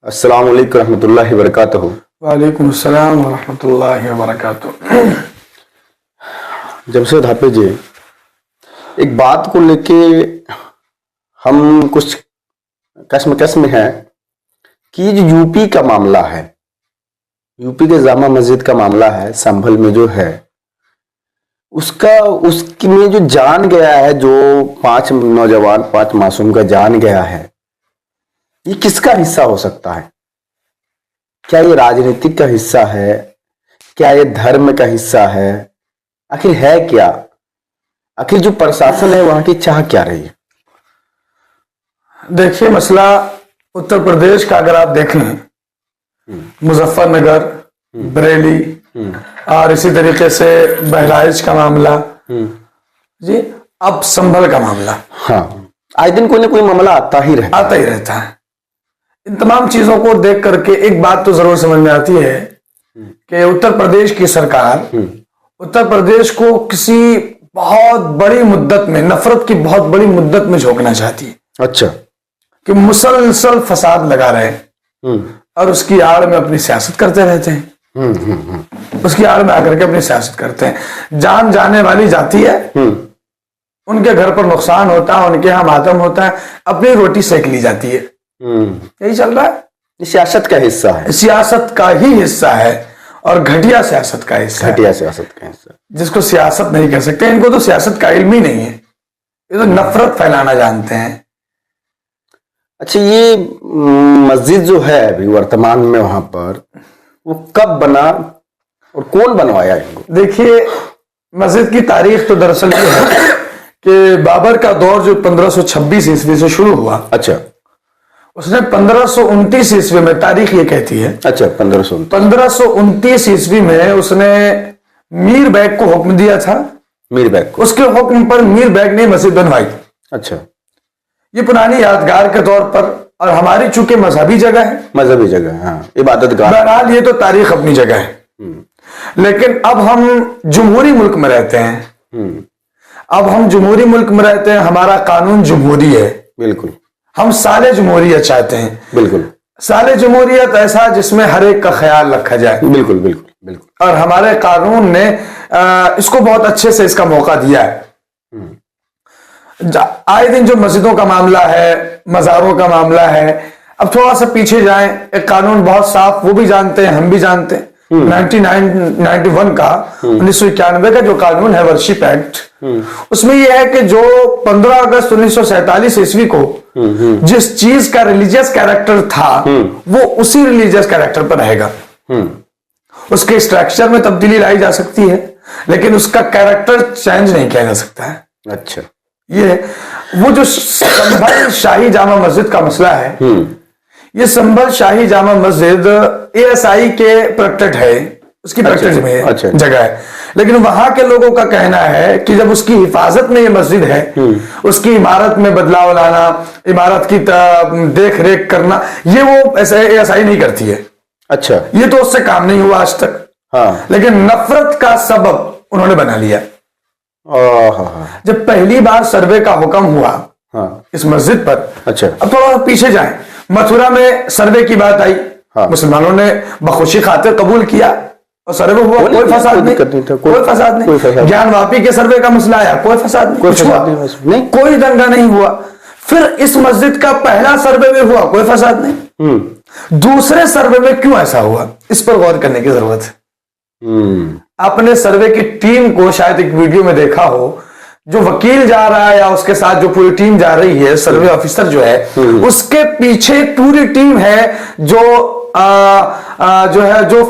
अस्सलाम वालेकुम रहमतुल्लाहि व बरकातहू। वालेकुम अस्सलाम व रहमतुल्लाहि व बरकातहू। जमशेद हाफिज जी, एक बात को लेके हम कुछ कश्मकश में है कि जो यूपी का मामला है, यूपी के जामा मस्जिद का मामला है, संभल में जो है उसमें जो जान गया है, जो 5 नौजवान 5 मासूम का जान गया है, ये किसका हिस्सा हो सकता है? क्या ये राजनीतिक का हिस्सा है? क्या ये धर्म का हिस्सा है? आखिर है क्या? आखिर जो प्रशासन है वहां की चाह क्या रही है? देखिए, मसला उत्तर प्रदेश का अगर आप देख लें, मुजफ्फरनगर, बरेली और इसी तरीके से बहराइच का मामला जी, अब संभल का मामला, हाँ, आए दिन कोई ना कोई मामला आता ही रहता है। इन तमाम चीजों को देख करके एक बात तो जरूर समझ में आती है कि उत्तर प्रदेश की सरकार उत्तर प्रदेश को किसी बहुत बड़ी मुद्दत में, नफरत की बहुत बड़ी मुद्दत में झोंकना चाहती है। अच्छा, कि मुसलसल फसाद लगा रहे और उसकी आड़ में अपनी सियासत करते रहते हैं। उसकी आड़ में आकर के अपनी सियासत करते हैं। जान जाने वाली जाती है, उनके घर पर नुकसान होता है, उनके यहाँ मातम होता है, अपनी रोटी सेक ली जाती है। यही चल रहा है। सियासत का हिस्सा है, सियासत का ही हिस्सा है और घटिया सियासत का हिस्सा, घटिया सियासत का हिस्सा, जिसको सियासत नहीं कह सकते। इनको तो सियासत का इल्म ही नहीं है, ये तो नफरत फैलाना जानते हैं। अच्छा, ये मस्जिद जो है अभी वर्तमान में वहां पर, वो कब बना और कौन बनवाया इनको? देखिए, मस्जिद की तारीख तो दरअसल ये है कि बाबर का दौर जो 1526 ईस्वी से शुरू हुआ, अच्छा, उसने 1529 ईस्वी में, तारीख ये कहती है, अच्छा, 1529 ईस्वी में उसने मीर बैग को हुक्म दिया था। मीर बैग को, उसके हुक्म पर मीर बैग ने मस्जिद बनवाई। अच्छा, ये पुरानी यादगार के तौर पर, और हमारी चूंकि मजहबी जगह है, मजहबी जगह, हाँ, इबादत गाह। बहरहाल ये तो तारीख अपनी जगह है, लेकिन अब हम जमहूरी मुल्क में रहते हैं। अब हम जमहूरी मुल्क में रहते हैं, हमारा कानून जमहूरी है। बिल्कुल, हम साले जमहूरियत चाहते हैं। बिल्कुल, साले जमहूरियत ऐसा जिसमें हर एक का ख्याल रखा जाए। बिल्कुल बिल्कुल बिल्कुल। और हमारे कानून ने इसको बहुत अच्छे से इसका मौका दिया है। आए दिन जो मस्जिदों का मामला है, मज़ारों का मामला है, अब थोड़ा सा पीछे जाएं, एक कानून बहुत साफ, वो भी जानते हैं, हम भी जानते हैं, 1991 का 1991 का जो कानून है, वर्शिप एक्ट, उसमें यह है कि जो 15 अगस्त 1947 ईस्वी को जिस चीज का रिलीजियस कैरेक्टर था, वो उसी रिलीजियस कैरेक्टर पर रहेगा। उसके स्ट्रक्चर में तब्दीली लाई जा सकती है, लेकिन उसका कैरेक्टर चेंज नहीं किया जा सकता है। अच्छा, ये वो जो संभल शाही जामा मस्जिद का मसला है, ये संभल शाही जामा मस्जिद ASI के प्रोटेक्टेड है, उसकी प्रोटेक्टेड में जगह है। लेकिन वहां के लोगों का कहना है कि जब उसकी हिफाजत में ये मस्जिद है, उसकी इमारत में बदलाव लाना, इमारत की देख रेख करना, ये वो ऐसे ASI नहीं करती है। अच्छा, ये तो उससे काम नहीं हुआ आज तक। हाँ, लेकिन नफरत का सबब उन्होंने बना लिया। जब पहली बार सर्वे का हुक्म हुआ, हाँ, इस मस्जिद पर, अच्छा, अब थोड़ा पीछे जाएं, मथुरा में सर्वे की बात आई, हाँ, मुसलमानों ने बखुशी खातिर कबूल किया और सर्वे हुआ, कोई फसाद नहीं, कोई फसाद नहीं। ज्ञानवापी के सर्वे का मसला आया, कोई फसाद नहीं, कोई दंगा नहीं हुआ। फिर इस मस्जिद का पहला सर्वे में हुआ, कोई फसाद नहीं। दूसरे सर्वे में क्यों ऐसा हुआ, इस पर गौर करने की जरूरत है। आपने सर्वे की टीम को शायद एक वीडियो में देखा हो, जो वकील जा रहा है या उसके साथ जो पूरी टीम जा रही है, सर्वे ऑफिसर जो है, उसके पीछे पूरी टीम है जो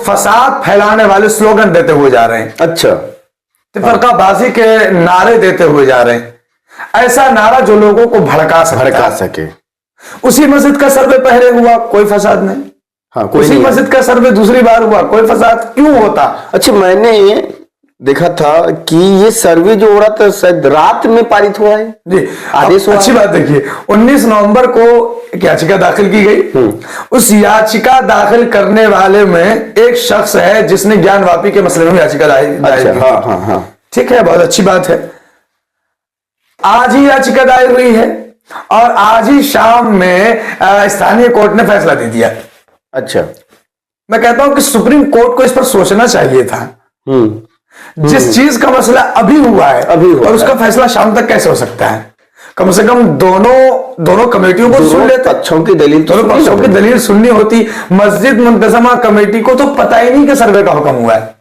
फसाद फैलाने वाले स्लोगन देते हुए जा रहे हैं। अच्छा, तफरकाबाजी के नारे देते हुए जा रहे हैं, ऐसा नारा जो लोगों को भड़का सके। उसी मस्जिद का सर्वे पहले हुआ, कोई फसाद नहीं। हाँ, उसी मस्जिद का सर्वे दूसरी बार हुआ, कोई फसाद क्यों होता? अच्छा, मैंने देखा था कि ये सर्वे जो हो रहा था शायद रात में पारित हुआ है जी, आदेश हुआ। अच्छी बात, देखिए 19 नवंबर को एक याचिका दाखिल की गई। उस याचिका दाखिल करने वाले में एक शख्स है जिसने ज्ञानवापी के मसले में याचिका दायर की। हाँ हाँ हाँ, ठीक है, बहुत अच्छी बात है। आज ही याचिका दायर हुई है और आज ही शाम में स्थानीय कोर्ट ने फैसला दे दिया। अच्छा। मैं कहता हूं कि सुप्रीम कोर्ट को इस पर सोचना चाहिए था। जिस चीज का मसला अभी हुआ है और उसका फैसला शाम तक कैसे हो सकता है? कम से कम दोनों कमेटियों को सुन लेते, पक्षों की दलील दोनों पक्षों की दलील सुननी होती। मस्जिद मुंतजमा कमेटी को तो पता ही नहीं कि सर्वे का हुक्म हुआ है।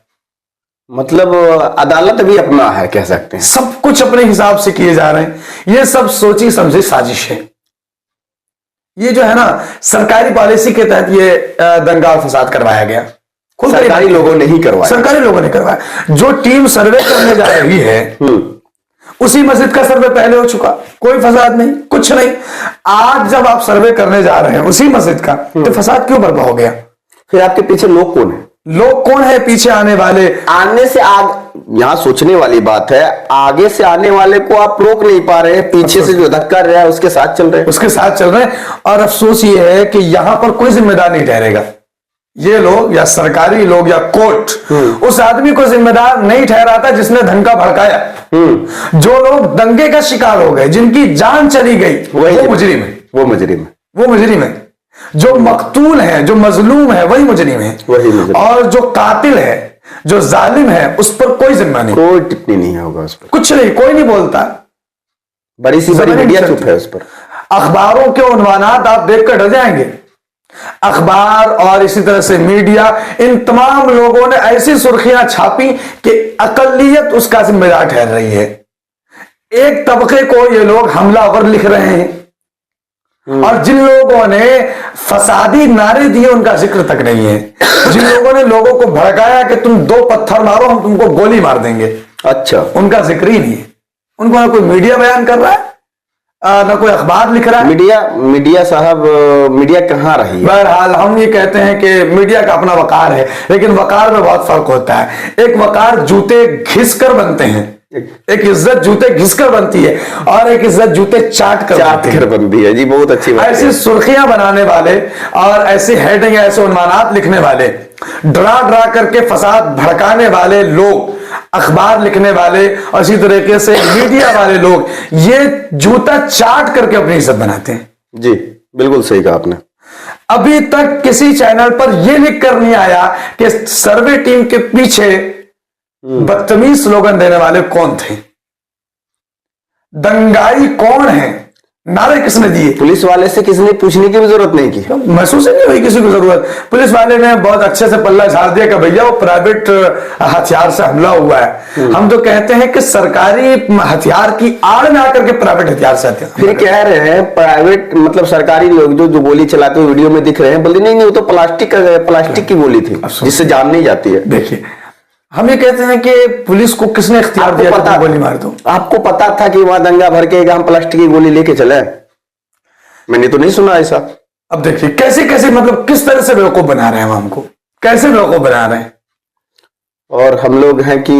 मतलब अदालत भी अपना है, कह सकते हैं। सब कुछ अपने हिसाब से किए जा रहे हैं। ये सब सोची समझी साजिश है। ये जो है ना, सरकारी पॉलिसी के तहत ये दंगा और फसाद करवाया गया। सरकारी लोगों ने ही करवाया, सरकारी लोगों ने करवाया। जो टीम सर्वे करने जा रही है उसी मस्जिद का सर्वे पहले हो चुका, कोई फसाद नहीं, कुछ नहीं। आज जब आप सर्वे करने जा रहे हैं उसी मस्जिद का, तो फसाद क्यों बर्पा हो गया? फिर आपके पीछे लोग कौन है? लोग कौन है पीछे आने वाले? आने से यहां सोचने वाली बात है, आगे से आने वाले को आप रोक नहीं पा रहे हैं, पीछे से जो धक्का रहा है उसके साथ चल रहे हैं। और अफसोस ये है कि यहां पर कोई जिम्मेदार नहीं ठहरेगा। ये लोग या सरकारी लोग या कोर्ट उस आदमी को जिम्मेदार नहीं ठहराता जिसने दंगा भड़काया। जो लोग दंगे का शिकार हो गए, जिनकी जान चली गई, वो मुजरिम है। जो मकतूल है, जो मजलूम है, वही मुजरिम है। और जो कातिल है, जो जालिम है, उस पर कोई जिम्मा नहीं, कोई टिप्पणी नहीं होगा उस पर, कुछ नहीं, कोई नहीं बोलता। बड़ी सी बड़ी मीडिया चुप है उस पर। अखबारों के उन्वानात आप देखकर डर जाएंगे। अखबार और इसी तरह से मीडिया, इन तमाम लोगों ने ऐसी सुर्खियां छापी कि अकलियत उसका जिम्मेदार ठहर रही है। एक तबके को ये लोग हमलावर लिख रहे हैं और जिन लोगों ने फसादी नारे दिए उनका जिक्र तक नहीं है। जिन लोगों ने लोगों को भड़काया कि तुम 2 पत्थर मारो, हम तुमको गोली मार देंगे, अच्छा, उनका जिक्र ही नहीं है। उनको ना कोई मीडिया बयान कर रहा है, ना कोई अखबार लिख रहा है। मीडिया साहब, मीडिया कहां रही है? बहरहाल हम ये कहते हैं कि मीडिया का अपना वकार है, लेकिन वकार में बहुत फर्क होता है। एक वकार जूते घिसकर बनते हैं, एक इज्जत जूते घिसकर बनती है, और एक इज्जत जूते चाट कर बनती है। जी, बहुत अच्छी बात। ऐसी सुर्खियां बनाने वाले और ऐसी हेडिंग, ऐसे उन्मानात लिखने वाले, डरा करके फसाद भड़काने वाले लोग, अखबार लिखने वाले और इसी तरीके से मीडिया वाले लोग, ये जूता चाट करके अपनी इज्जत बनाते हैं। जी, बिल्कुल सही कहा आपने। अभी तक किसी चैनल पर यह लिख कर नहीं आया कि सर्वे टीम के पीछे बदतमीज स्लोगन देने वाले कौन थे, दंगाई कौन है, नारे किसने दिए। पुलिस वाले से किसी ने पूछने की भी जरूरत नहीं की, महसूस ही नहीं हुई किसी को जरूरत। पुलिस वाले ने बहुत अच्छे से पल्ला झाड़ दिया कि भैया वो प्राइवेट हथियार से हमला हुआ है। हम तो कहते हैं कि सरकारी हथियार की आड़ में आकर के प्राइवेट हथियार से हथियार। फिर कह रहे हैं प्राइवेट, मतलब सरकारी लोग जो गोली चलाते हुए वीडियो में दिख रहे हैं, बोले नहीं वो तो प्लास्टिक की गोली थी जिससे जान नहीं जाती है। देखिए, हम ये कहते हैं कि पुलिस को किसने इख्तियार दिया कि गोली मार दो? आपको पता था कि वहां दंगा भड़केगा, हम प्लास्टिक की गोली लेके चले? मैंने तो नहीं सुना ऐसा। अब देखिए कैसे कैसे, मतलब किस तरह से बेवकूफ बना रहे हैं हमको, कैसे बेवकूफ बना रहे हैं। और हम लोग हैं कि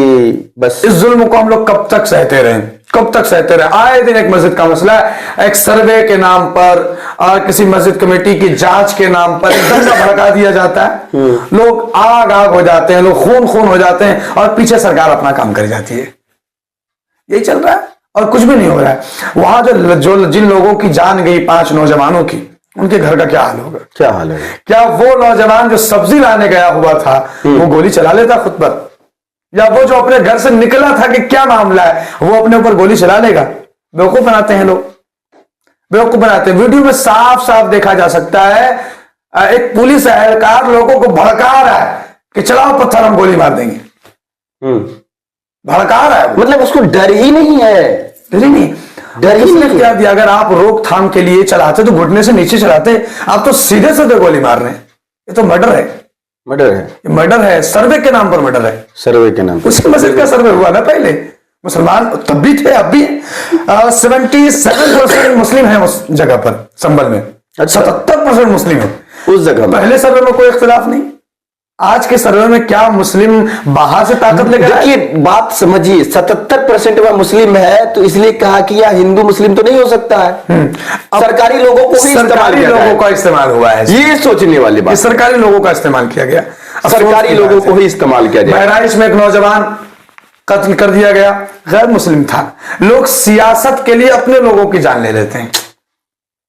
बस इस जुल्म को हम लोग कब तक सहते रहे, कब तक सहते रहे। आए दिन एक मस्जिद का मसला है, एक सर्वे के नाम पर और किसी मस्जिद कमेटी की जांच के नाम पर दंगा भड़का दिया जाता है। लोग आग हो जाते हैं, लोग खून हो जाते हैं, और पीछे सरकार अपना काम कर जाती है। यही चल रहा है और कुछ भी नहीं हो रहा है। वहां जो जिन लोगों की जान गई, 5 नौजवानों की, उनके घर का क्या हाल होगा? क्या हाल है? क्या वो नौजवान जो सब्जी लाने गया हुआ था वो गोली चला लेता खुद पर? या वो जो अपने घर से निकला था कि क्या मामला है, वो अपने ऊपर गोली चला लेगा? बेवकूफ बनाते हैं लोग, बेवकूफ बनाते हैं। वीडियो में साफ साफ देखा जा सकता है, एक पुलिस एहलकार लोगों को भड़का रहा है कि चलाओ पत्थर, हम गोली मार देंगे। भड़का रहा है, मतलब उसको डर ही नहीं है। डर ही नहीं, डर ही नहीं। क्या दिया? अगर आप रोकथाम के लिए चलाते तो घुटने से नीचे चलाते, आप तो सीधे सीधे गोली मार रहे हैं। ये तो मर्डर है, मर्डर है, सर्वे के नाम पर मर्डर है, सर्वे के नाम पर। उसी मस्जिद का सर्वे हुआ ना पहले, मुसलमान तब भी थे, अब भी 77% मुस्लिम है उस जगह पर, संभल में 77% मुस्लिम है उस जगह। पहले सर्वे में कोई इख्तिलाफ नहीं, आज के सर्वे में क्या मुस्लिम बाहर से ताकत लेकर? देखिए बात समझिए, 77% वह मुस्लिम है, तो इसलिए कहा कि यह हिंदू मुस्लिम तो नहीं हो सकता है। सरकारी लोगों को सरकारी लोगों का इस्तेमाल हुआ है, ये सोचने वाली बात। सरकारी लोगों का इस्तेमाल किया गया, सरकारी लोगों को ही इस्तेमाल किया गया। बहराइच में एक नौजवान कत्ल कर दिया गया, गैर मुस्लिम था। लोग सियासत के लिए अपने लोगों की जान ले लेते हैं,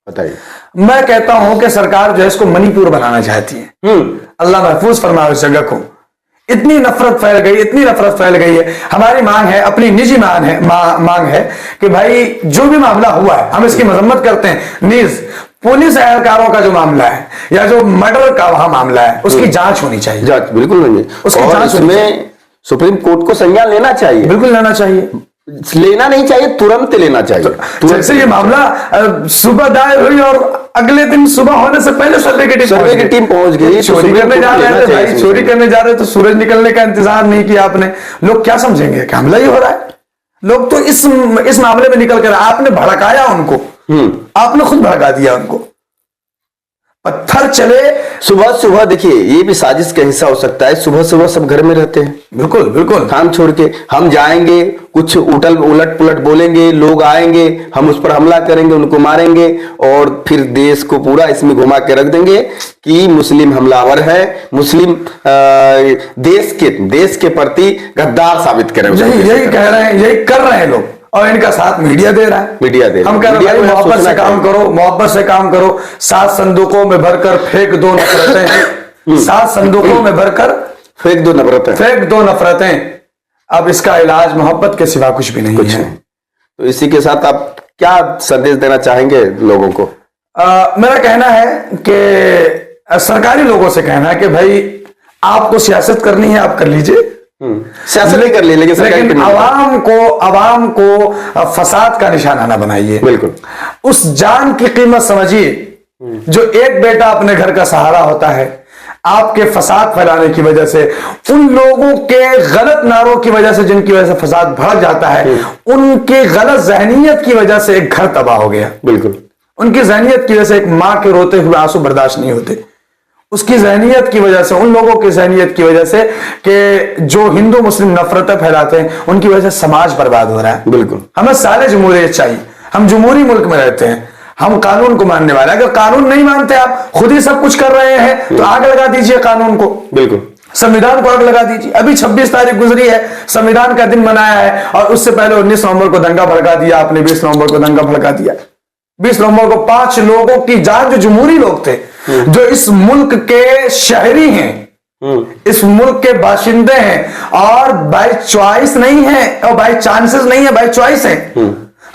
बताइए। मैं कहता हूं कि सरकार जो है इसको मणिपुर बनाना चाहती है। अल्लाह महफूज फरमाए उस जगह को। इतनी नफरत फैल गई, इतनी नफरत फैल गई है। हमारी मांग है, अपनी निजी मांग है कि भाई जो भी मामला हुआ है हम इसकी मजम्मत करते हैं। नीज पुलिस एहलकारों का जो मामला है या जो मर्डर का वहां मामला है उसकी जांच होनी चाहिए। जांच बिल्कुल नहीं है, उसकी जांच में सुप्रीम कोर्ट को संज्ञान लेना चाहिए। बिल्कुल लेना चाहिए, लेना नहीं चाहिए, तुरंत लेना चाहिए। जैसे ये मामला सुबह दायर हुई और अगले दिन सुबह होने से पहले सर्वे की टीम पहुंच गई। चोरी करने जा रहे थे भाई, चोरी करने जा रहे तो सूरज निकलने का इंतजार नहीं किया आपने। लोग क्या समझेंगे कि हमला ही हो रहा है। लोग तो इस मामले में निकल कर आपने भड़काया उनको, आपने खुद भड़का दिया उनको। पत्थर चले सुबह सुबह, देखिए ये भी साजिश का हिस्सा हो सकता है। सुबह सुबह सब घर में रहते हैं, बिल्कुल बिल्कुल, काम छोड़ के हम जाएंगे, कुछ उलट पुलट बोलेंगे, लोग आएंगे, हम उस पर हमला करेंगे, उनको मारेंगे और फिर देश को पूरा इसमें घुमा के रख देंगे कि मुस्लिम हमलावर है, मुस्लिम देश के प्रति गद्दार साबित करेंगे। यही कह रहे हैं, यही कर रहे हैं लोग और इनका साथ मीडिया दे रहा है। हम कह रहे हैं मोहब्बत से काम करो, मोहब्बत से काम करो। 7 संदूकों में भरकर फेंक दो नफरतें। 7 संदूकों में भरकर फेंक दो नफरतें। अब इसका इलाज मोहब्बत के सिवा कुछ भी नहीं है। तो इसी के साथ आप क्या संदेश देना चाहेंगे लोगों को? मेरा कहना है कि सरकारी लोगों से कहना है कि भाई आपको सियासत करनी है, आप कर लीजिए, सियासत नहीं कर ली, लेकिन अवाम को फसाद का निशाना ना बनाइए। बिल्कुल। उस जान की कीमत समझिए जो एक बेटा अपने घर का सहारा होता है। आपके फसाद फैलाने की वजह से, उन लोगों के गलत नारों की वजह से जिनकी वजह से फसाद भड़क जाता है, उनके गलत जहनीयत की वजह से एक घर तबाह हो गया। बिल्कुल। उनकी जहनीयत की वजह से एक मां के रोते हुए आंसू बर्दाश्त नहीं होते। उसकी जहनीयत की वजह से, उन लोगों की जहनीयत की वजह से कि जो हिंदू मुस्लिम नफरतें फैलाते हैं, उनकी वजह से समाज बर्बाद हो रहा है। बिल्कुल। हमें सारे जमहूरियत चाहिए। हम जमहूरी मुल्क में रहते हैं, हम कानून को मानने वाले। अगर कानून नहीं मानते, आप खुद ही सब कुछ कर रहे हैं, तो आग लगा दीजिए कानून को। बिल्कुल। संविधान को आग लगा दीजिए। अभी 26 तारीख गुजरी है, संविधान का दिन मनाया है और उससे पहले 19 नवंबर को दंगा भड़का दिया आपने, 20 नवंबर को दंगा भड़का दिया। 20 नवंबर को 5 लोगों की जान, जो जमहूरी लोग थे, जो इस मुल्क के शहरी हैं, इस मुल्क के बाशिंदे हैं और बाय चॉइस नहीं है और बाय चांसेस नहीं है, बाय चॉइस है।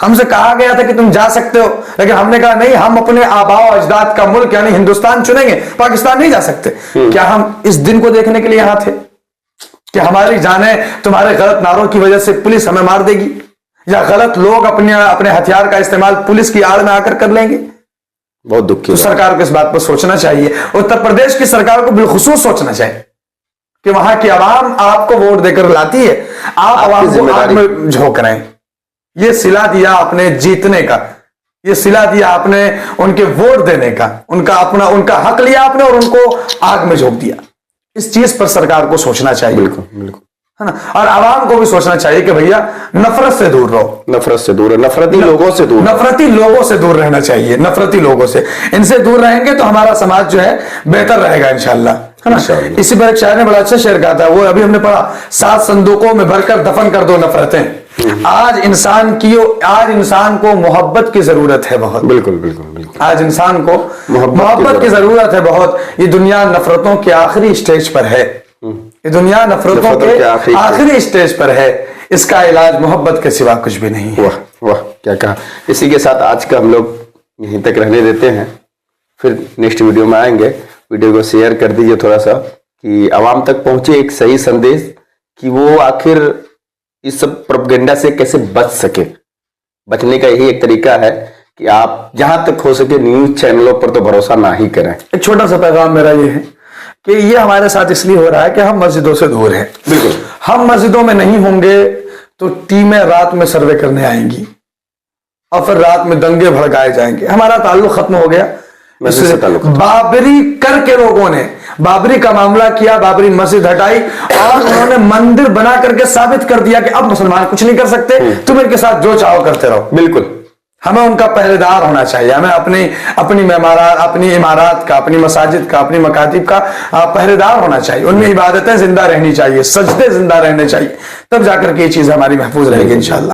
हमसे कहा गया था कि तुम जा सकते हो, लेकिन हमने कहा नहीं, हम अपने आबाओ अजदाद का मुल्क यानी हिंदुस्तान चुनेंगे, पाकिस्तान नहीं जा सकते। क्या हम इस दिन को देखने के लिए यहां थे कि हमारी जानें तुम्हारे गलत नारों की वजह से पुलिस हमें मार देगी, या गलत लोग अपने हथियार का इस्तेमाल पुलिस की आड़ में आकर कर लेंगे? बहुत दुख की तो सरकार को इस बात पर सोचना चाहिए। उत्तर प्रदेश की सरकार को बिलखुसूस सोचना चाहिए कि वहां की आवाम आपको वोट देकर लाती है, आप आवाम को आग में झोंक रहे हैं। ये सिला दिया आपने जीतने का, ये सिला दिया आपने उनके वोट देने का, उनका हक लिया आपने और उनको आग में झोंक दिया। इस चीज पर सरकार को सोचना चाहिए। बिल्कुल बिल्कुल, है ना। और आवाम को भी सोचना चाहिए कि भैया नफरत से दूर रहो, नफरत से दूर, नफरती लोगों से दूर, नफरती लोगों से दूर रहना चाहिए। नफरती लोगों से, इनसे दूर रहेंगे तो हमारा समाज जो है बेहतर रहेगा इंशाल्लाह, है ना। इसी पर एक शायर ने बड़ा अच्छा शेर कहा था, वो अभी हमने पढ़ा, 7 संदूकों में भरकर दफन कर दो नफरतें। आज इंसान को मोहब्बत की जरूरत है बहुत। बिल्कुल बिल्कुल बिल्कुल। आज इंसान को मोहब्बत की जरूरत है बहुत। ये दुनिया नफरतों के आखिरी स्टेज पर है, ये दुनिया नफरतों के आखिरी स्टेज पर है। इसका इलाज मोहब्बत के सिवा कुछ भी नहीं है। वाह वाह, क्या कहा। इसी के साथ आज का हम लोग यहीं तक रहने देते हैं, फिर नेक्स्ट वीडियो में आएंगे। वीडियो को शेयर कर दीजिए थोड़ा सा, कि आवाम तक पहुंचे एक सही संदेश, कि वो आखिर इस सब प्रोपेगेंडा से कैसे बच सके। बचने का यही एक तरीका है कि आप जहां तक हो सके न्यूज चैनलों पर तो भरोसा ना ही करें। एक छोटा सा पैगाम मेरा ये है कि ये हमारे साथ इसलिए हो रहा है कि हम मस्जिदों से दूर हैं। बिल्कुल। हम मस्जिदों में नहीं होंगे तो टीमें रात में सर्वे करने आएंगी और फिर रात में दंगे भड़काए जाएंगे। हमारा ताल्लुक खत्म हो गया। बाबरी करके लोगों ने बाबरी का मामला किया, बाबरी मस्जिद हटाई और उन्होंने मंदिर बना करके साबित कर दिया कि अब मुसलमान कुछ नहीं कर सकते, तुम इनके साथ जो चाहो करते रहो। बिल्कुल। हमें उनका पहरेदार होना चाहिए। हमें अपनी इमारत का, अपनी मसाजिद का, अपनी मकातिब का पहरेदार होना चाहिए। उनमें इबादतें जिंदा रहनी चाहिए, सजदे जिंदा रहने चाहिए, तब जाकर के ये चीज हमारी महफूज रहेगी इंशाअल्लाह।